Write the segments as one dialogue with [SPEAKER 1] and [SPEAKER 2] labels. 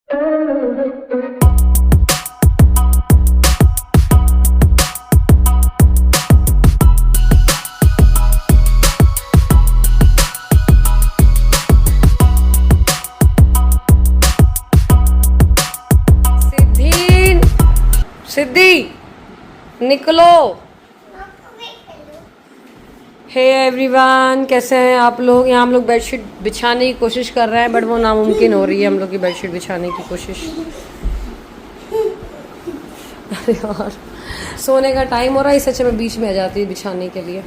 [SPEAKER 1] सिद्धि, सिद्धि निकलो। Hey everyone, कैसे हैं आप लोग? यहाँ हम लोग बेडशीट बिछाने की कोशिश कर रहे हैं, बट वो नामुमकिन हो रही है हम लोग की बेडशीट बिछाने की कोशिश। अरे यार, सोने का टाइम हो रहा है, इस अच्छा मैं बीच में आ जाती हूँ बिछाने के लिए।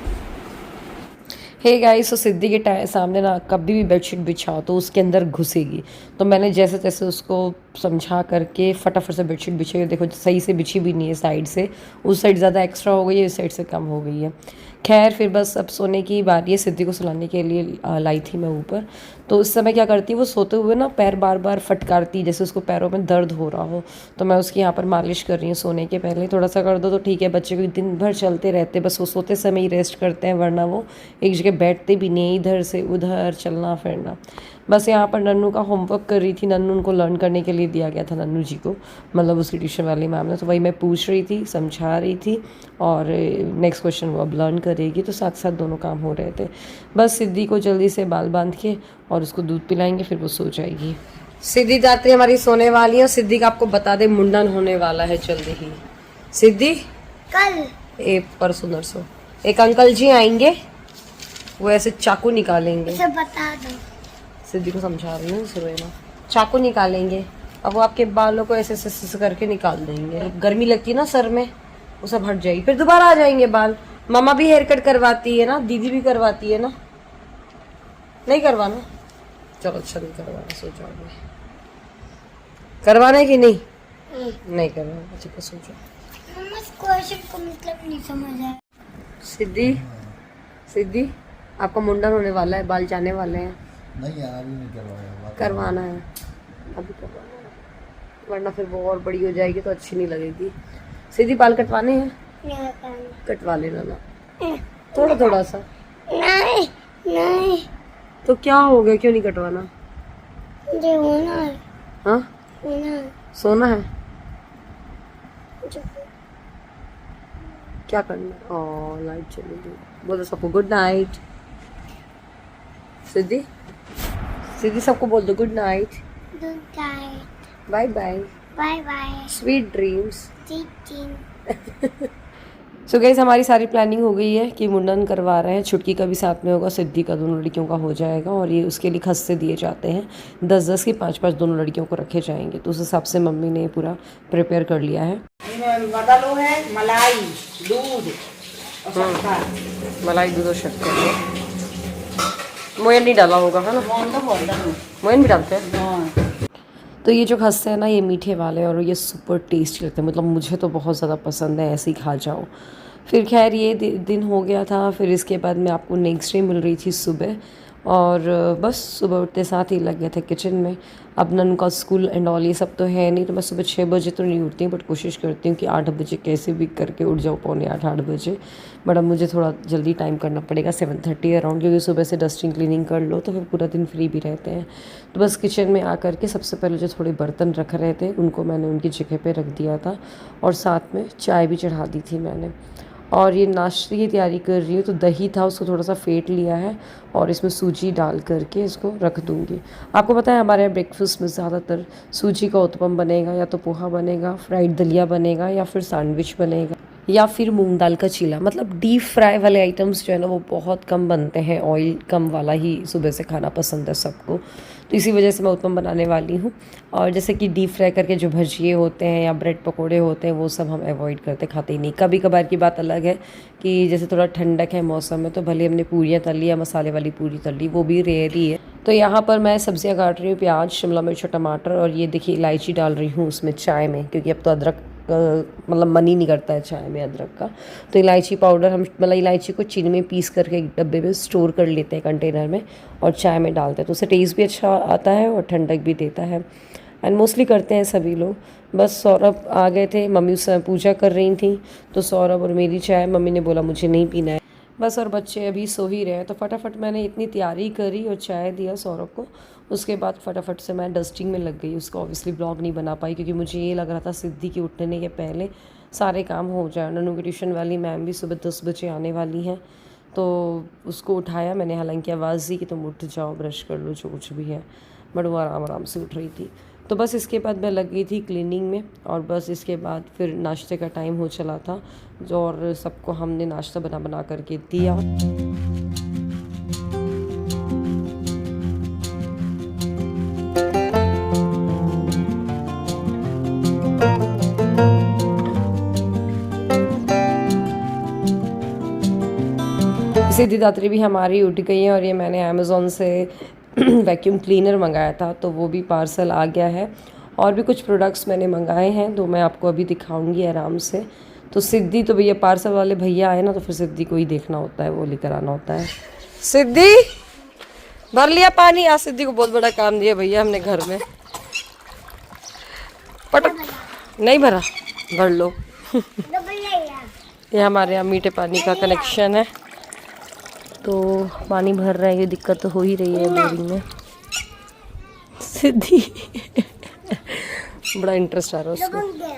[SPEAKER 1] हे गाइस, तो सिद्धि के सामने ना कभी भी बेडशीट बिछाओ तो उसके अंदर घुसेगी। तो मैंने जैसे तैसे उसको समझा करके फटाफट से बेडशीट बिछाई। देखो सही से बिछी भी नहीं है, साइड से उस साइड ज़्यादा एक्स्ट्रा हो गई है, इस साइड से कम हो गई है। खैर फिर बस अब सोने की बारी है। सिद्धि को सुलाने के लिए लाई थी मैं ऊपर। तो उस समय क्या करती है, वो सोते हुए ना पैर बार बार फटकारती, जैसे उसको पैरों में दर्द हो रहा हो। तो मैं उसकी यहाँ पर मालिश कर रही हूँ सोने के पहले। थोड़ा सा कर दो तो ठीक है, बच्चे को दिन भर चलते रहते, बस वो सोते समय ही रेस्ट करते हैं, वरना वो एक जगह बैठते भी नहीं, इधर से उधर चलना फिरना। बस यहाँ पर नन्नू का होमवर्क कर रही थी। नन्नू उनको लर्न करने के लिए दिया गया था, नन्नू जी को, मतलब उसकी ट्यूशन वाली मैम ने। तो वही मैं पूछ रही थी, समझा रही थी, और नेक्स्ट क्वेश्चन वो अब लर्न करेगी। तो साथ साथ दोनों काम हो रहे थे। बस सिद्धि को जल्दी से बाल बांध के और उसको दूध पिलाएंगे, फिर वो सो जाएगी। सिद्धि दात्री हमारी सोने वाली है। और सिद्धि का आपको बता दे, मुंडन होने वाला है जल्दी ही। सिद्धि
[SPEAKER 2] कल
[SPEAKER 1] परसों नरसों एक अंकल जी आएंगे, वो ऐसे चाकू निकालेंगे।
[SPEAKER 2] इसे बता दो।
[SPEAKER 1] सिद्धि को समझा रही हूँ शुरू में, चाकू निकालेंगे। अब वो आपके बालों को ऐसे ऐसे करके निकाल देंगे। गर्मी लगती है ना सर में, वो सब हट जाएगी, फिर दोबारा आ जाएंगे बाल। मामा भी हेयर कट करवाती है ना, दीदी भी करवाती है ना। नहीं करवाना? चलो अच्छा, नहीं करवाना, सो जाओगे। करवाना है कि नहीं? नहीं करवाना, अच्छा सो जाओ।
[SPEAKER 2] मम्मा इस क्वेश्चन को मतलब नहीं समझ आया।
[SPEAKER 1] सिद्धि, सिद्धि आपका मुंडन होने वाला है, बाल जाने वाले हैं।
[SPEAKER 3] नहीं यार, अभी नहीं करवाया।
[SPEAKER 1] करवाना है, अभी करवाना है, वरना फिर वो और बड़ी हो जाएगी तो अच्छी नहीं लगेगी। सिद्धि बाल कटवाने हैं? कटवा लेना ना, थोड़ा थोड़ा सा।
[SPEAKER 2] नहीं नहीं,
[SPEAKER 1] तो क्या हो गया, क्यों नहीं कटवाना?
[SPEAKER 2] मुझे होना है।
[SPEAKER 1] हाँ,
[SPEAKER 2] होना है।
[SPEAKER 1] सोना है?
[SPEAKER 2] मुझे-
[SPEAKER 1] क्या करना? ओह लाइट चली गई। बोलो सबको गुड नाइट। सिद्धि, सिद्धि सबको बोल दो good night,
[SPEAKER 2] Good night.
[SPEAKER 1] Bye bye,
[SPEAKER 2] Bye bye.
[SPEAKER 1] Sweet dreams.
[SPEAKER 2] Teaching.
[SPEAKER 1] So guys, हमारी सारी प्लानिंग हो गई है कि मुंडन करवा रहे हैं। छुटकी का भी साथ में होगा, सिद्धि का, दोनों लड़कियों का हो जाएगा। और ये उसके लिए खस्ते दिए जाते हैं 10-10 की, 5-5 दोनों लड़कियों को रखे जाएंगे। तो उस हिसाब से मम्मी ने पूरा प्रिपेयर कर लिया है।
[SPEAKER 4] बदलो है मलाई, दूध और शक्कर।
[SPEAKER 1] मलाई, दूध और शक्कर। मोयन नहीं डाला होगा, है ना? मोयन भी डालते हैं। तो ये जो खस्ते हैं ना, ये मीठे वाले, और ये सुपर टेस्टी लगते हैं। मतलब मुझे तो बहुत ज़्यादा पसंद है, ऐसे ही खा जाओ। फिर खैर ये दिन हो गया था। फिर इसके बाद मैं आपको नेक्स्ट डे मिल रही थी सुबह, और बस सुबह उठते साथ ही लग गए थे किचन में। अब नन्नू का स्कूल एंड ऑल ये सब तो है नहीं, तो मैं सुबह 6 बजे तो नहीं उठती हूँ, बट कोशिश करती हूँ कि 8 बजे कैसे भी करके उठ जाऊँ, पौने 8 बजे। बट अब मुझे थोड़ा जल्दी टाइम करना पड़ेगा, 7:30 अराउंड, क्योंकि सुबह से डस्टिंग क्लीनिंग कर लो तो फिर पूरा दिन फ्री भी रहते हैं। तो बस किचन में आकर के सबसे पहले जो थोड़े बर्तन रख रहे थे उनको मैंने उनकी जगह पे रख दिया था, और साथ में चाय भी चढ़ा दी थी मैंने। और ये नाश्ते की तैयारी कर रही हूँ। तो दही था, उसको थोड़ा सा फेंट लिया है, और इसमें सूजी डाल करके इसको रख दूँगी। आपको पता है हमारे यहाँ ब्रेकफास्ट में ज़्यादातर सूजी का उत्पम बनेगा, या तो पोहा बनेगा, फ्राइड दलिया बनेगा, या फिर सैंडविच बनेगा, या फिर मूंग दाल का चीला। मतलब डीप फ्राई वाले आइटम्स जो है ना, वो बहुत कम बनते हैं। ऑयल कम वाला ही सुबह से खाना पसंद है सबको, तो इसी वजह से मैं उत्पम बनाने वाली हूँ। और जैसे कि डीप फ्राई करके जो भजिए होते हैं या ब्रेड पकोड़े होते हैं, वो सब हम अवॉइड करते, खाते ही नहीं। कभी कभार की बात अलग है कि जैसे थोड़ा ठंडक है मौसम में, तो भले हमने पूरियाँ तल ली या मसाले वाली पूरी तल ली, वो भी रेयर ही है। तो यहाँ पर मैं सब्जियाँ काट रही हूँ, प्याज, शिमला मिर्च और टमाटर। और ये देखिए इलायची डाल रही हूँ उसमें चाय में, क्योंकि अब तो अदरक मतलब मन ही नहीं करता है चाय में अदरक का। तो इलायची पाउडर हम मतलब इलायची को चीनी में पीस करके एक डब्बे में स्टोर कर लेते हैं कंटेनर में, और चाय में डालते हैं, तो उससे टेस्ट भी अच्छा आता है और ठंडक भी देता है। एंड मोस्टली करते हैं सभी लोग। बस सौरभ आ गए थे, मम्मी उस समय पूजा कर रही थी, तो सौरभ और मेरी चाय, मम्मी ने बोला मुझे नहीं पीना है। बस और बच्चे अभी सो ही रहे हैं, तो फटाफट मैंने इतनी तैयारी करी और चाय दिया सौरभ को। उसके बाद फटाफट से मैं डस्टिंग में लग गई। उसको ऑब्वियसली ब्लॉग नहीं बना पाई क्योंकि मुझे ये लग रहा था सिद्धि के उठने के पहले सारे काम हो जाए। नन्नू की ट्यूशन वाली मैम भी सुबह 10 बजे आने वाली हैं, तो उसको उठाया मैंने। हालांकि आवाज़ दी कि तुम उठ जाओ, ब्रश कर लो, जो कुछ भी है, बट वो आराम आराम से उठ रही थी। तो बस इसके बाद मैं लग गई थी क्लीनिंग में, और बस इसके बाद फिर नाश्ते का टाइम हो चला था, और सबको हमने नाश्ता बना बना करके दिया। सिद्धि दात्री भी हमारी उठ गई है, और ये मैंने अमेज़ोन से वैक्यूम क्लीनर मंगाया था, तो वो भी पार्सल आ गया है। और भी कुछ प्रोडक्ट्स मैंने मंगाए हैं, तो मैं आपको अभी दिखाऊंगी आराम से। तो सिद्धि तो भैया पार्सल वाले भैया आए ना, तो फिर सिद्धि को ही देखना होता है, वो लेकर आना होता है। सिद्धि भर लिया पानी? आज सिद्धि को बहुत बड़ा काम दिया भैया हमने घर में। पटक नहीं भरा, भर लो। ये हमारे यहाँ मीठे पानी का कनेक्शन है, तो पानी भर रहा है। ये दिक्कत तो हो ही रही है बोरिंग में। सिद्धि बड़ा इंटरेस्ट आ रहा है उसको।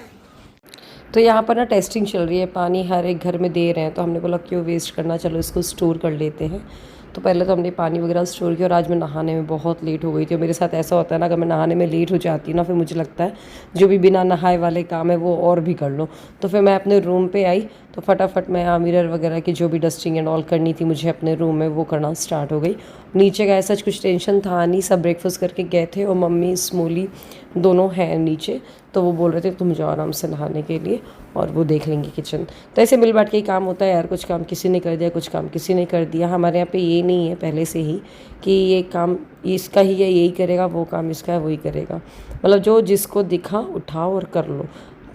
[SPEAKER 1] तो यहाँ पर ना टेस्टिंग चल रही है, पानी हर एक घर में दे रहे हैं, तो हमने बोला क्यों वेस्ट करना, चलो इसको स्टोर कर लेते हैं। तो पहले तो हमने पानी वगैरह स्टोर किया, और आज मैं नहाने में बहुत लेट हो गई थी। मेरे साथ ऐसा होता है ना, अगर मैं नहाने में लेट हो जाती हूँ ना, फिर मुझे लगता है जो भी बिना नहाए वाले काम है वो और भी कर लो। तो फिर मैं अपने रूम पे आई, तो फटाफट मैं मिरर वगैरह की जो भी डस्टिंग एंड ऑल करनी थी मुझे अपने रूम में, वो करना स्टार्ट हो गई। नीचे का ऐसा कुछ टेंशन था नहीं, सब ब्रेकफास्ट करके गए थे, और मम्मी स्मूली दोनों हैं नीचे, तो वो बोल रहे थे तुम जाओ आराम से नहाने के लिए, और वो देख लेंगे किचन। तो ऐसे मिल बांट के ही काम होता है यार, कुछ काम किसी ने कर दिया, कुछ काम किसी ने कर दिया। हमारे यहाँ पे ये नहीं है पहले से ही कि ये काम इसका ही है, यही करेगा, वो काम इसका है, वही करेगा। मतलब जो जिसको दिखा उठाओ और कर लो,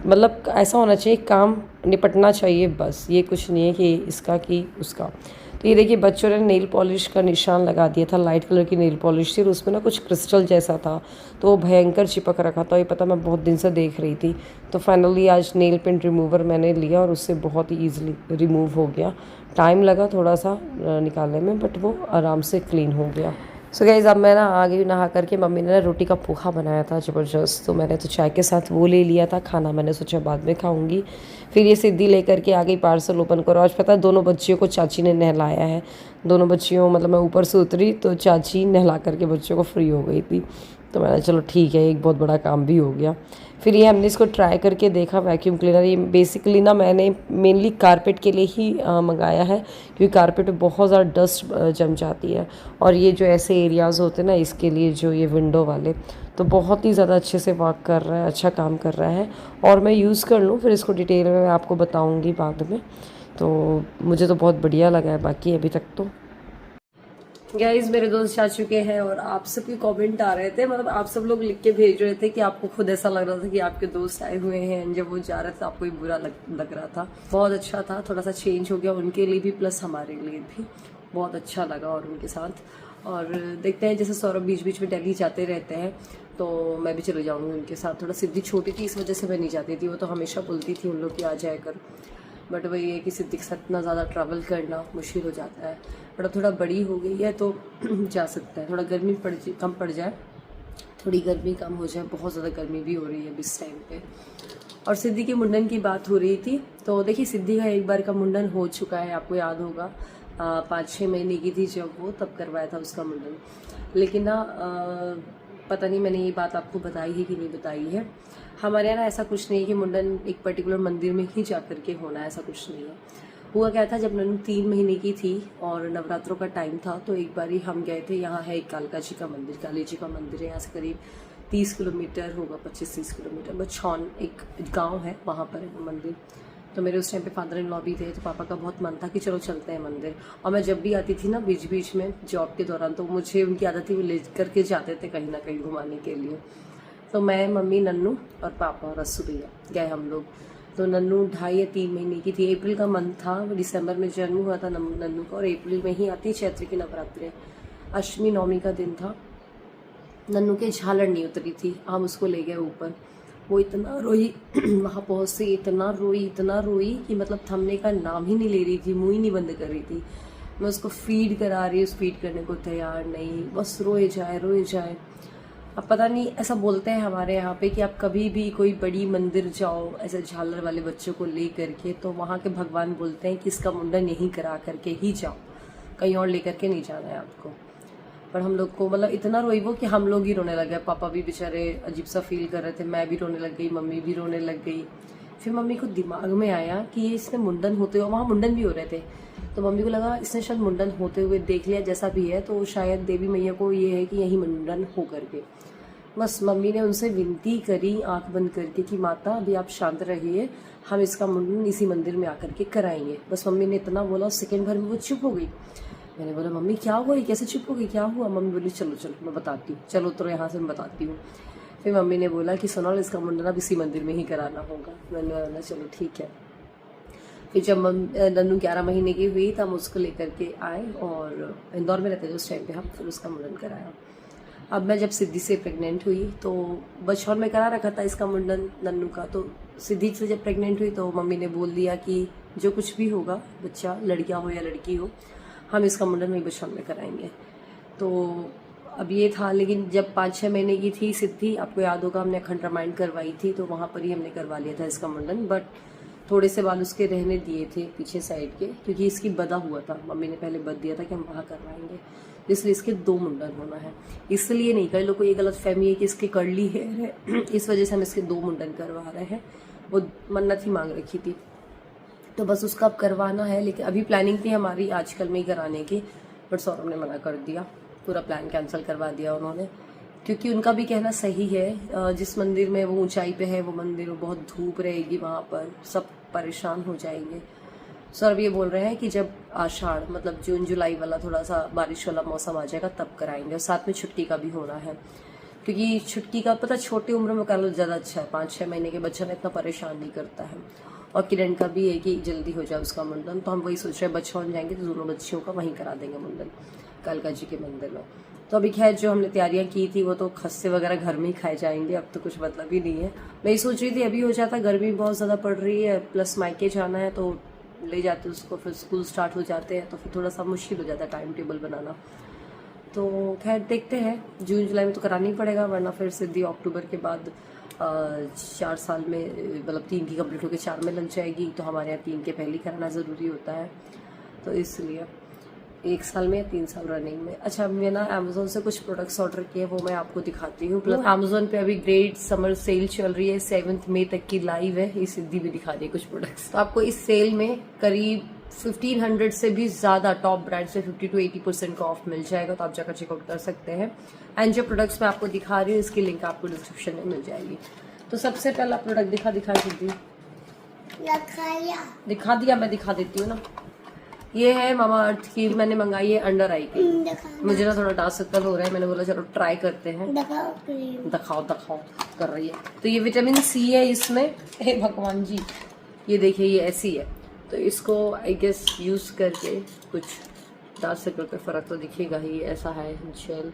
[SPEAKER 1] मतलब ऐसा होना चाहिए, काम निपटना चाहिए बस। ये कुछ नहीं है कि इसका कि उसका। तो ये देखिए बच्चों ने नेल पॉलिश का निशान लगा दिया था, लाइट कलर की नेल पॉलिश थी, और उसमें ना कुछ क्रिस्टल जैसा था, तो वो भयंकर चिपक रखा था। ये पता मैं बहुत दिन से देख रही थी, तो फाइनली आज नेल पेंट रिमूवर मैंने लिया, और उससे बहुत ही ईजिली रिमूव हो गया। टाइम लगा थोड़ा सा निकालने में, बट वो आराम से क्लीन हो गया। सो गाइस अब मैं ना आ गई नहा करके। मम्मी ने ना रोटी का पोहा बनाया था ज़बरदस्त, तो मैंने तो चाय के साथ वो ले लिया था। खाना मैंने सोचा बाद में खाऊंगी। फिर ये सिद्धि लेकर के आ गई पार्सल ओपन करो। आज पता है दोनों बच्चियों को चाची ने नहलाया है। दोनों बच्चियों मतलब मैं ऊपर से उतरी तो चाची नहला करके बच्चों को फ्री हो गई थी, तो मैंने चलो ठीक है, एक बहुत बड़ा काम भी हो गया। फिर ये हमने इसको ट्राई करके देखा वैक्यूम क्लीनर। ये बेसिकली ना मैंने मेनली कारपेट के लिए ही मंगाया है, क्योंकि कारपेट पे बहुत ज़्यादा डस्ट जम जाती है, और ये जो ऐसे एरियाज़ होते हैं ना, इसके लिए जो ये विंडो वाले, तो बहुत ही ज़्यादा अच्छे से वर्क कर रहा है, अच्छा काम कर रहा है। और मैं यूज़ कर लूँ फिर इसको डिटेल में मैं आपको बताऊँगी बाद में। तो मुझे तो बहुत बढ़िया लगा है बाकी अभी तक तो। गाइस मेरे दोस्त जा चुके हैं, और आप सबके कमेंट आ रहे थे, मतलब आप सब लोग लिख के भेज रहे थे कि आपको खुद ऐसा लग रहा था कि आपके दोस्त आए हुए हैं, जब वो जा रहे थे आपको ही बुरा लग रहा था। बहुत अच्छा था, थोड़ा सा चेंज हो गया उनके लिए भी प्लस हमारे लिए भी, बहुत अच्छा लगा और उनके साथ। और देखते हैं, जैसे सौरभ बीच बीच में दिल्ली जाते रहते हैं, तो मैं भी चले जाऊँगी उनके साथ। थोड़ा सिद्धि छोटी थी इस वजह से मैं नहीं जाती थी, वो तो हमेशा बोलती थी उन लोग की आ जाए कर, बट वही है कि सिद्धि के साथ इतना ज़्यादा ट्रैवल करना मुश्किल हो जाता है। बट अब थोड़ा बड़ी हो गई है तो जा सकता है, थोड़ा गर्मी कम पड़ जाए, थोड़ी गर्मी कम हो जाए। बहुत ज़्यादा गर्मी भी हो रही है इस टाइम पे। और सिद्धि के मुंडन की बात हो रही थी, तो देखिए सिद्धि का एक बार का मुंडन हो चुका है, आपको याद होगा 5-6 महीने की थी जब वो, तब करवाया था उसका मुंडन। लेकिन ना पता नहीं मैंने ये बात आपको बताई है कि नहीं बताई है। हमारे यहाँ ना ऐसा कुछ नहीं है कि मुंडन एक पर्टिकुलर मंदिर में ही जा करके होना है, ऐसा कुछ नहीं है। हुआ क्या था, जब नन्नू 3 महीने की थी और नवरात्रों का टाइम था, तो एक बार ही हम गए थे। यहाँ है एक कालका जी का मंदिर, काली जी का मंदिर है, यहाँ से करीब 30 किलोमीटर होगा, 25-30 किलोमीटर। बछौन एक गांव है, वहाँ पर है वो मंदिर। तो मेरे उस टाइम पे फादर इन लॉ भी थे, तो पापा का बहुत मन था कि चलो चलते हैं मंदिर। और मैं जब भी आती थी ना बीच बीच में जॉब के दौरान, तो मुझे उनकी आदत थी, वो ले करके जाते थे कहीं ना कहीं घुमाने के लिए। तो मैं, मम्मी, नन्नू और पापा और रस्सू भैया गए हम लोग। तो नन्नू 2.5 या 3 महीने की थी। अप्रैल का मंथ था, दिसंबर में जन्म हुआ था नन्नू का, और अप्रैल में ही आती चैत्र की नवरात्रि, अष्टमी नवमी का दिन था। नन्नू के झालर नहीं उतरी थी, हम उसको ले गए ऊपर। वो इतना रोई वहाँ पहुँचते इतना रोई कि मतलब थमने का नाम ही नहीं ले रही थी, मुँह ही नहीं बंद कर रही थी। मैं उसको फीड करा रही हूँ, फीड करने को तैयार नहीं, बस रोए जाए। अब पता नहीं, ऐसा बोलते हैं हमारे यहाँ पे कि आप कभी भी कोई बड़ी मंदिर जाओ ऐसे झालर वाले बच्चों को ले करके, तो वहाँ के भगवान बोलते हैं कि इसका मुंडन यहीं करा करके ही जाओ, कहीं और लेकर के नहीं जाना है आपको। पर हम लोग को मतलब इतना रोई वो कि हम लोग ही रोने लगे। पापा भी बेचारे अजीब सा फील कर रहे थे, मैं भी रोने लग गई, मम्मी भी रोने लग गई। फिर मम्मी को दिमाग में आया कि ये इसने मुंडन होते हुए, वहाँ मुंडन भी हो रहे थे, तो मम्मी को लगा इसने शायद मुंडन होते हुए देख लिया, जैसा भी है तो शायद देवी मैया को ये है कि यही मुंडन हो करके। बस मम्मी ने उनसे विनती करी आंख बंद करके कि माता अभी आप शांत रहिए, हम इसका मुंडन इसी मंदिर में आकर के कराएंगे। बस मम्मी ने इतना बोला, सेकंड भर में वो चुप हो गई। मैंने बोला मम्मी क्या हुआ, ये कैसे चुप हो गई, क्या हुआ? मम्मी बोली चलो मैं बताती हूँ, चलो तो यहाँ से मैं बताती हूँ। फिर मम्मी ने बोला कि सोनल इसका मुंडन अब इसी मंदिर में ही कराना होगा। मैंने बोला चलो ठीक है। फिर जब नन्नू 11 महीने की हुई तब हम उसको लेकर के आए और इंदौर में रहते थे उस टाइम पे हम, फिर उसका मुंडन कराया। अब मैं जब सिद्धि से प्रेग्नेंट हुई तो बचपन में करा रखा था इसका मुंडन नन्नू का, तो सिद्धि से जब प्रेग्नेंट हुई तो मम्मी ने बोल दिया कि जो कुछ भी होगा, बच्चा लड़किया हो या लड़की हो, हम इसका मुंडन वही बचपन में कराएंगे। तो अब ये था, लेकिन जब 5-6 महीने की थी सिद्धि, आपको याद होगा हमने अखंड रामायण करवाई थी, तो वहाँ पर ही हमने करवा लिया था इसका मुंडन। बट थोड़े से बाल उसके रहने दिए थे पीछे साइड के, क्योंकि इसकी बदा हुआ था, मम्मी ने पहले बद दिया था कि हम वहाँ करवाएंगे, इसलिए इसके 2 मुंडन होना है। इसलिए नहीं, कई लोग को ये गलत फहमी है कि इसकी कर्ली हेयर है, इस वजह से हम इसके 2 मुंडन करवा रहे हैं। वो मन्नत ही मांग रखी थी, तो बस उसका अब करवाना है। लेकिन अभी प्लानिंग थी हमारी आजकल में ही कराने की, बट सौरभ ने मना कर दिया, पूरा प्लान कैंसिल करवा दिया उन्होंने, क्योंकि उनका भी कहना सही है। जिस मंदिर में वो ऊंचाई पे है वो मंदिर, वो बहुत धूप रहेगी वहाँ पर, सब परेशान हो जाएंगे। सौरभ ये बोल रहे हैं कि जब आषाढ़ मतलब जून जुलाई वाला थोड़ा सा बारिश वाला मौसम आ जाएगा तब कराएंगे, और साथ में छुट्टी का भी होना है, क्योंकि छुट्टी का पता छोटी उम्र में कर लो ज़्यादा अच्छा है। 5-6 महीने के बच्चा इतना परेशान नहीं करता है। और किरण का भी है कि जल्दी हो जाए उसका मुंडन, तो हम वही सोच रहे हैं बच्चों जाएंगे तो दोनों बच्चियों का वहीं करा देंगे मुंडन, कालका जी के मंदिर में। तो अभी खैर जो हमने तैयारियां की थी वो तो खस्से वगैरह घर में ही खाए जाएंगे, अब तो कुछ मतलब ही नहीं है। मैं ये सोच रही थी अभी हो जाता, गर्मी बहुत ज़्यादा पड़ रही है, प्लस मायके जाना है तो ले जाते उसको, फिर स्कूल स्टार्ट हो जाते हैं तो फिर थोड़ा सा मुश्किल हो जाता है टाइम टेबल बनाना। तो खैर देखते हैं, जून जुलाई में तो कराना ही पड़ेगा, वरना फिर सिद्धि अक्टूबर के बाद 4 साल में मतलब 3 की कंप्लीट होकर 4 में लग जाएगी, तो हमारे यहाँ 3 के पहले कराना ज़रूरी होता है, तो इसलिए 1 साल में या 3 साल रनिंग में। अच्छा, मैं ना अमेजोन से कुछ प्रोडक्ट्स ऑर्डर किए, वो मैं आपको दिखाती हूँ। प्लस अमेजोन पे अभी ग्रेट समर सेल चल रही है, 7 मई तक की लाइव है, ये सिद्धि भी दिखा रही है कुछ प्रोडक्ट्स। तो आपको इस सेल में करीब 1500 से भी ज़्यादा टॉप ब्रांड से 50 to 80% का ऑफ मिल जाएगा, तो आप जाकर चेकआउट कर सकते हैं। एंड जो प्रोडक्ट्स मैं आपको दिखा रही हूँ इसकी लिंक आपको डिस्क्रिप्शन में मिल जाएगी। तो सबसे पहला प्रोडक्ट दिखा सिद्धि, दिखा दिया, मैं दिखा देती हूँ ना। ये है मामा अर्थ की, मैंने मंगाई है अंडर आई की। मुझे ना थोड़ा डार्क सर्कल हो रहा है, मैंने बोला चलो ट्राई करते हैं। दिखाओ कर रही है। तो ये विटामिन सी है इसमें, हे भगवान जी, ये देखिए ये ऐसी है, तो इसको आई गेस यूज करके कुछ डार्क सर्कल पे फर्क तो दिखेगा ही। ऐसा है जेल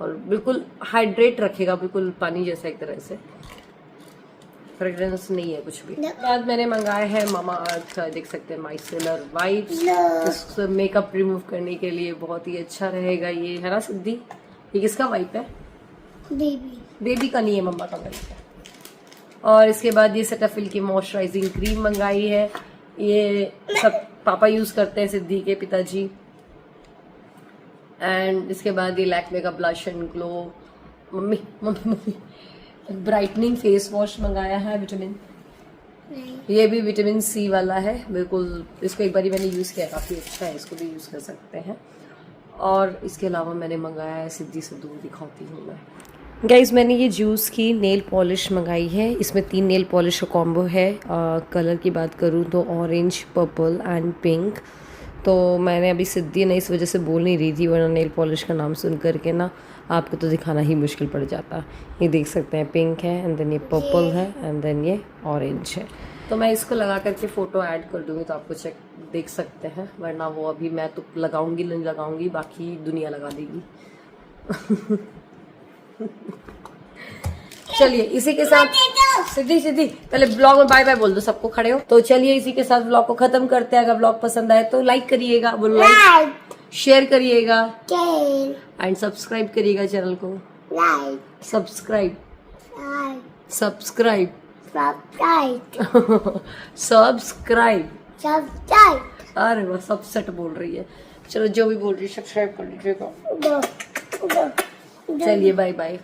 [SPEAKER 1] और बिल्कुल हाइड्रेट रखेगा, बिल्कुल पानी जैसा एक तरह से, फ्रेग्रेंस नहीं है कुछ भी। बाद मैंने मंगाए हैं मामा अर्थ का, देख सकते हैं माइसेलर वाइप्स, मेकअप रिमूव करने के लिए बहुत ही अच्छा रहेगा ये, है ना सिद्धि? ये किसका वाइप है? बेबी का नहीं है, मम्मा का वाइप है। और इसके बाद ये सेटाफिल की मॉइस्चराइजिंग क्रीम मंगाई है, ये सब पापा यूज करते हैं, सिद्धि के पिताजी। एंड इसके बाद ये लैक्मे का blush and glow, mummy brightening face wash मंगाया है विटामिन, ये भी विटामिन सी वाला है बिल्कुल। इसको एक बार मैंने यूज़ किया, काफ़ी अच्छा है, इसको भी यूज़ कर सकते हैं। और इसके अलावा मैंने मंगाया है, सिद्धि से दूर दिखाती हूँ मैं। गाइज मैंने ये जूस की नेल पॉलिश मंगाई है, इसमें 3 नेल पॉलिश का कॉम्बो है। कलर की बात करूँ तो ऑरेंज, पर्पल एंड पिंक। तो मैंने अभी सिद्धि ने इस वजह से बोल नहीं रही थी, वरना नेल पॉलिश का नाम सुन करके ना आपको तो दिखाना ही मुश्किल पड़ जाता। ये देख सकते हैं पिंक है, एंड देन ये पर्पल है, एंड देन ये ऑरेंज है। तो मैं इसको लगा करके फ़ोटो ऐड कर दूँगी तो आपको चेक देख सकते हैं, वरना वो अभी मैं तो लगाऊंगी नहीं लगाऊंगी, बाकी दुनिया लगा देगी। चलिए इसी के साथ सीधी सीधी पहले ब्लॉग में बाय बाय बोल दो, सबको खड़े हो। तो चलिए इसी के साथ ब्लॉग को खत्म करते हैं। अगर ब्लॉग पसंद आए तो लाइक करिएगा, बोलो लाइक, शेयर करिएगा एंड सब्सक्राइब करिएगा चैनल को। Subscribe subscribe subscribe. अरे वाह, सब सेट बोल रही है। चलो जो भी बोल रही है सब्सक्राइब कर लीजिएगा। चलिए बाय बाय।